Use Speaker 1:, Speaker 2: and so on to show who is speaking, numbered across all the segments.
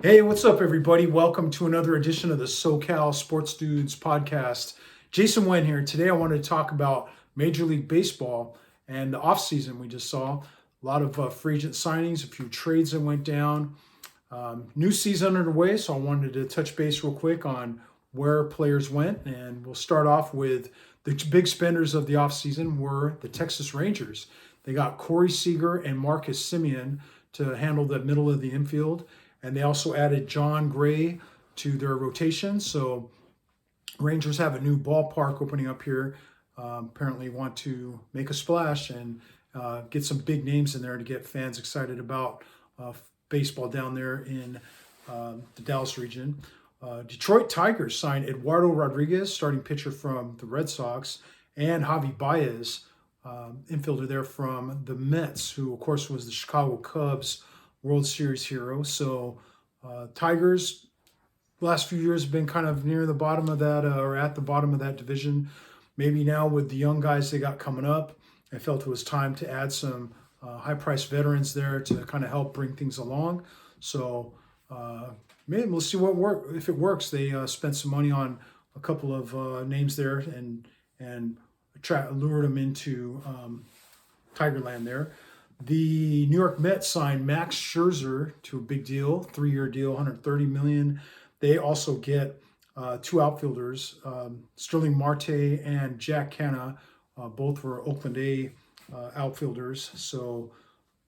Speaker 1: Hey, what's up, everybody? Welcome to another edition of the SoCal Sports Dudes podcast. Jason Wen here. Today, I wanted to talk about Major League Baseball and the offseason we just saw. A lot of free agent signings, a few trades that went down. New season underway, so I wanted to touch base real quick on where players went. And we'll start off with the big spenders of the offseason were the Texas Rangers. They got Corey Seager and Marcus Simeon to handle the middle of the infield. And they also added John Gray to their rotation. So Rangers have a new ballpark opening up here. Apparently want to make a splash and get some big names in there to get fans excited about baseball down there in the Dallas region. Detroit Tigers signed Eduardo Rodriguez, starting pitcher from the Red Sox, and Javi Baez, infielder there from the Mets, who of course was the Chicago Cubs World Series hero. So Tigers, last few years have been kind of near the bottom of that, or at the bottom of that division. Maybe now with the young guys they got coming up, I felt it was time to add some high-priced veterans there to kind of help bring things along. So maybe we'll see if it works. They spent some money on a couple of names there and lured them into Tigerland there. The New York Mets signed Max Scherzer to a big deal, 3-year deal, 130 million. They also get two outfielders, Sterling Marte and Jack Canna. Both were Oakland A outfielders. So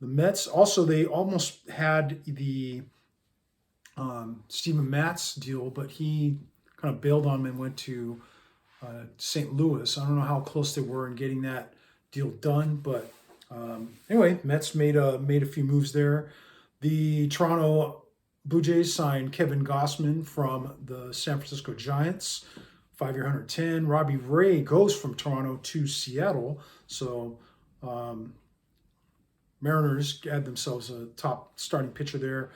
Speaker 1: the Mets also, they almost had the Steven Matz deal, but he kind of bailed on him and went to St. Louis. I don't know how close they were in getting that deal done, but anyway, Mets made a few moves there. The Toronto Blue Jays signed Kevin Gossman from the San Francisco Giants, 5-year 110. Robbie Ray goes from Toronto to Seattle. So Mariners had themselves a top starting pitcher there.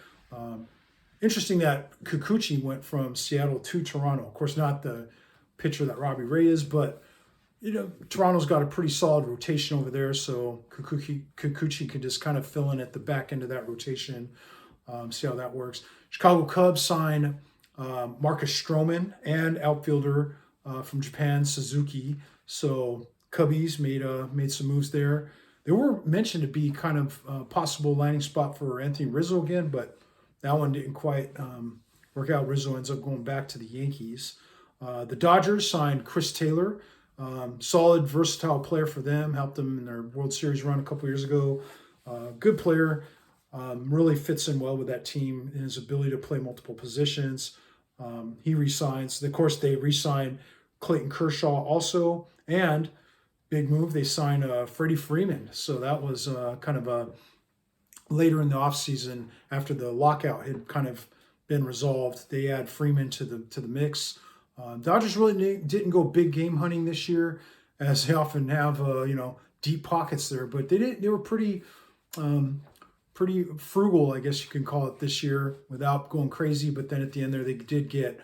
Speaker 1: Interesting that Kikuchi went from Seattle to Toronto. Of course, not the pitcher that Robbie Ray is, but Toronto's got a pretty solid rotation over there, so Kikuchi could just kind of fill in at the back end of that rotation. See how that works. Chicago Cubs sign Marcus Stroman and outfielder from Japan, Suzuki. So Cubbies made some moves there. They were mentioned to be kind of a possible landing spot for Anthony Rizzo again, but that one didn't quite work out. Rizzo ends up going back to the Yankees. The Dodgers signed Chris Taylor. Solid, versatile player for them. Helped them in their World Series run a couple years ago. Good player. Really fits in well with that team in his ability to play multiple positions. He resigns. Of course, they re-signed Clayton Kershaw also. And big move, they signed Freddie Freeman. So that was kind of a later in the offseason after the lockout had kind of been resolved. They add Freeman to the mix. Dodgers really didn't go big game hunting this year, as they often have, deep pockets there. But they did. They were pretty frugal, I guess you can call it, this year without going crazy. But then at the end there, they did get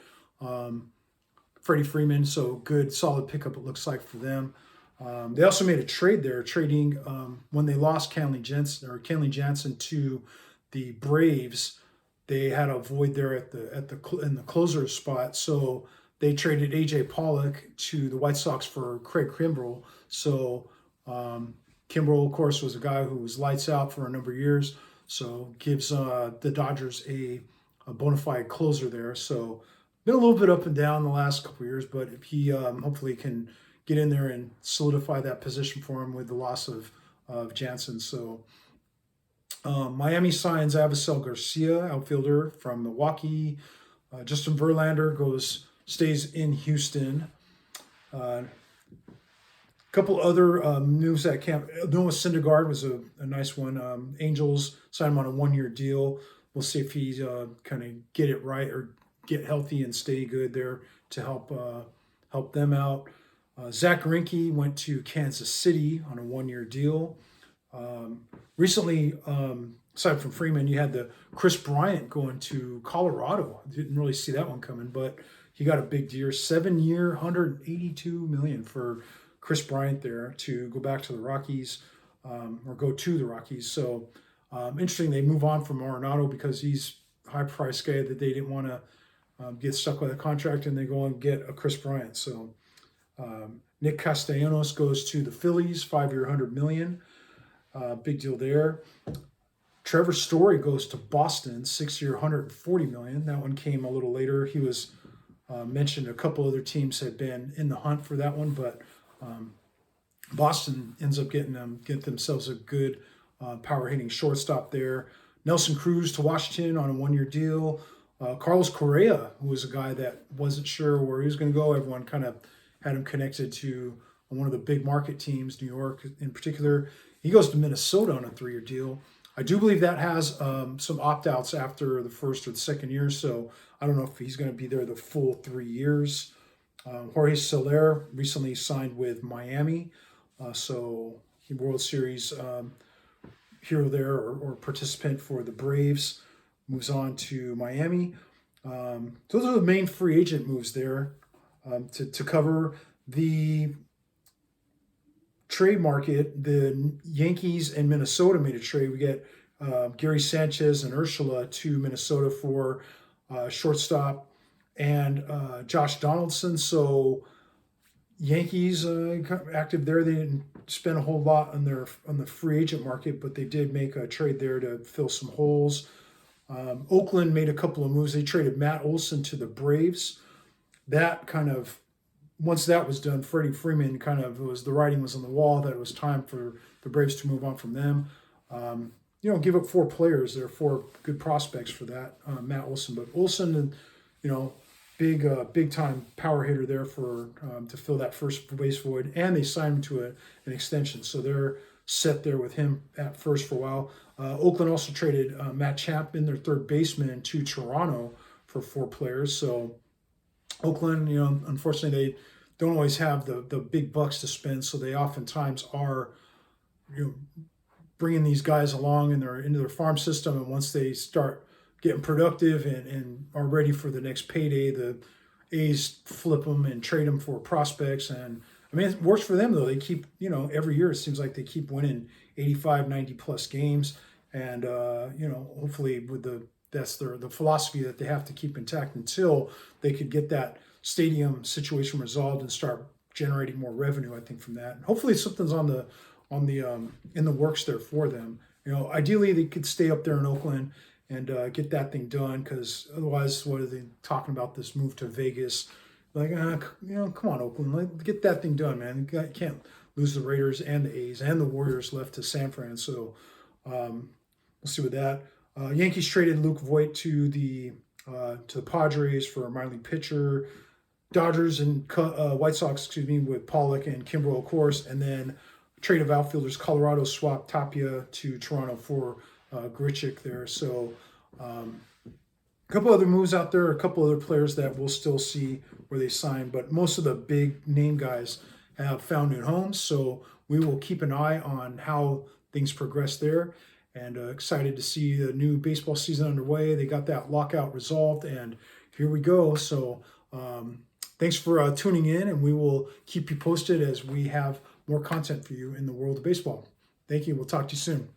Speaker 1: Freddie Freeman, so good, solid pickup it looks like for them. They also made a trade there, trading when they lost Kenley Jansen to the Braves. They had a void there in the closer spot, so they traded AJ Pollock to the White Sox for Craig Kimbrell. So Kimbrell, of course, was a guy who was lights out for a number of years. So gives the Dodgers a bona fide closer there. So been a little bit up and down the last couple of years, but if he hopefully can get in there and solidify that position for him with the loss of Jansen. So Miami signs Avisel Garcia, outfielder from Milwaukee. Justin Verlander stays in Houston. A couple other moves that camp. Noah Syndergaard was a nice one. Angels signed him on a 1-year deal. We'll see if he's kind of get it right or get healthy and stay good there to help them out. Zach Greinke went to Kansas City on a 1-year deal. Recently, aside from Freeman, you had the Chris Bryant going to Colorado. Didn't really see that one coming, but he got a big deal, 7-year, $182 million for Chris Bryant there to go back to the Rockies, or go to the Rockies. So interesting, they move on from Arenado because he's high price guy that they didn't want to get stuck with a contract, and they go and get a Chris Bryant. So Nick Castellanos goes to the Phillies, 5-year, $100 million. Big deal there. Trevor Story goes to Boston, 6-year, $140 million. That one came a little later. He was mentioned. A couple other teams had been in the hunt for that one, but Boston ends up get themselves a good power hitting shortstop there. Nelson Cruz to Washington on a 1-year deal. Carlos Correa, who was a guy that wasn't sure where he was going to go. Everyone kind of had him connected to one of the big market teams, New York in particular. He goes to Minnesota on a 3-year deal. I do believe that has some opt-outs after the first or the second year, so I don't know if he's going to be there the full 3 years. Jorge Soler recently signed with Miami, so he World Series hero there or participant for the Braves, moves on to Miami. Those are the main free agent moves there. To cover the trade market, the Yankees and Minnesota made a trade. We get Gary Sanchez and Ursula to Minnesota for shortstop and Josh Donaldson. So Yankees active there. They didn't spend a whole lot on the free agent market, but they did make a trade there to fill some holes. Oakland made a couple of moves. They traded Matt Olson to the Braves. That kind of, once that was done, Freddie Freeman the writing was on the wall that it was time for the Braves to move on from them. Give up 4 players. There are 4 good prospects for that. Matt Olson, but Olson, big time power hitter there for to fill that first base void, and they signed him to an extension, so they're set there with him at first for a while. Oakland also traded Matt Chapman, their third baseman, to Toronto for 4 players. So Oakland, unfortunately, they don't always have the big bucks to spend, so they oftentimes are, bringing these guys along into their farm system, and once they start getting productive and are ready for the next payday, the A's flip them and trade them for prospects. And I mean, it works for them though. They keep, every year it seems like they keep winning 85, 90 plus games, and hopefully that's the philosophy that they have to keep intact until they could get that stadium situation resolved and start generating more revenue, I think, from that. And hopefully something's in the works there for them. Ideally they could stay up there in Oakland and get that thing done, because otherwise, what are they talking about, this move to Vegas? Like, come on, Oakland, get that thing done, man. You can't lose the Raiders and the A's and the Warriors left to San Fran. So we'll see with that. Yankees traded Luke Voit to the Padres for a minor league pitcher. Dodgers and White Sox, with Pollock and Kimbrel, of course, and then trade of outfielders. Colorado swapped Tapia to Toronto for Grichuk there. So a couple other moves out there, a couple other players that we'll still see where they sign, but most of the big name guys have found new homes. So we will keep an eye on how things progress there, and excited to see the new baseball season underway. They got that lockout resolved, and here we go. So thanks for tuning in, and we will keep you posted as we have more content for you in the world of baseball. Thank you. We'll talk to you soon.